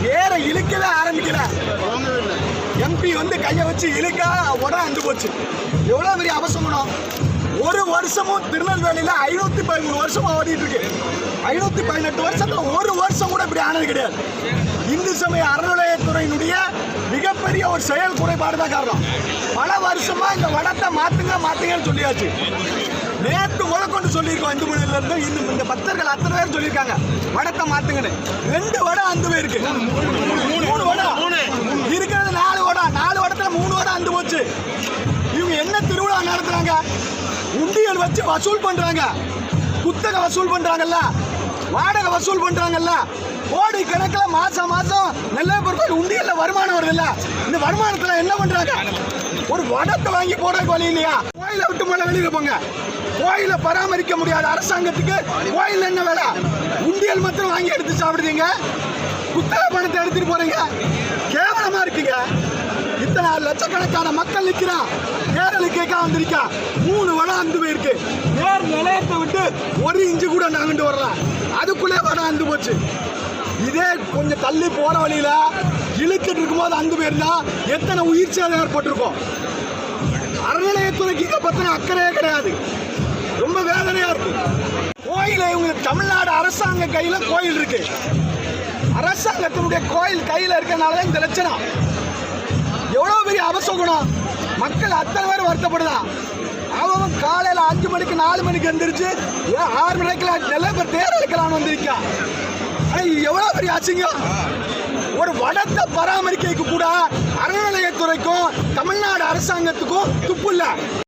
வேற இழுக்கவே ஆரம்பிக்கல. எம்பி வந்து கையை வச்சு இழுக்கா உடனே அஞ்சு போச்சு. எவ்வளவு பெரிய அவசரம். ஒரு வருஷமும் திருநெல்வேலியில 513 வருஷமா ஓடிட்டு இருக்கு. 518 வருஷத்துல ஒரு வருஷம் கூட இப்படி ஆனது கிடையாது. இந்து சமய அறநிலையத்துறையினுடைய மிகப்பெரிய ஒரு செயல் குறைபாடு தான் காரணம். பல வருஷமா இந்த வடத்தை மாத்துங்கன்னு சொல்லியாச்சு. நேற்று முதற்கொண்டு சொல்லியிருக்கோம். இந்து மொழியில இருந்து இன்னும் இந்த பக்தர்கள் அத்தனை பேர் சொல்லியிருக்காங்க வடத்தை மாத்துங்கன்னு. 2 வடை அந்த இருக்கு, 3 வடை இருக்கிறது, 4 வடை. 4 வடத்துல 3 வடை அந்த போச்சு. இவங்க என்ன திருவிழா நடத்துறாங்க? உண்டியல் வச்சு வசூல் பண்றாங்க, குத்தகை வசூல் பண்றாங்கல்ல, வாடகை வசூல் பண்றாங்கல்ல, கோடி கணக்கில் மாசம் நெல்லையப்பர் உண்டியல்ல வருமானம் வருதுல்ல. இந்த வருமானத்துல என்ன பண்றாங்க? ஒரு வடத்தை வாங்கி போட வழி இல்லையா? கோயிலை விட்டு மேல வெளியில போங்க. கோயிலை பராமரிக்க முடியாத அரசாங்கத்துக்கு கோயில் என்ன வேலை? உண்டியல் மாத்திரம் வாங்கி எடுத்து சாப்பிடுறீங்க, குத்தகை பணத்தை எடுத்துட்டு போறீங்க. கேவலமா இருக்குங்க. இத்தனை லட்சக்கணக்கான மக்கள் நிற்கிறான், நேரலி கேட்க வந்திருக்கா. 3 வடை அந்து போயிருக்கு. நேர் நிலையத்தை விட்டு 1 இன்ச்சு கூட நாங்கிட்டு வரலாம், அதுக்குள்ளே வடை அந்து போச்சு. இதே கொஞ்சம் தள்ளி போற வழியில இழுத்துட்டு இருக்கும்போது அந்து போயிருந்தா எத்தனை உயிர் சேதம் ஏற்பட்டிருக்கும். அறநிலையத்துறைக்கு இதை பத்தின அக்கறையே கிடையாது. ரொம்ப வேதனையா இருக்கு. கோயிலை இவங்க தமிழ்நாடு அரசாங்க கையில கோயில் இருக்கு. அரசாங்கத்தினுடைய கோயில் கையில இருக்கனால இந்த லட்சணம். எவ்வளவு பெரிய அவசகுணம். மக்கள் அத்தனை பேர் வருத்தப்படுதான். அவன் காலையில 5 மணிக்கு 4 மணிக்கு எந்திரிச்சு 6 மணிக்கு நெல்லையப்பர் தேர் இழுக்கலான்னு வந்திருக்கான். எவ்வளவு பெரிய அசிங்கம். ஒரு வடத்தை பராமரிக்க கூட அறநிலையத்துறைக்கும் தமிழ்நாடு அரசாங்கத்துக்கும் துப்பு இல்ல.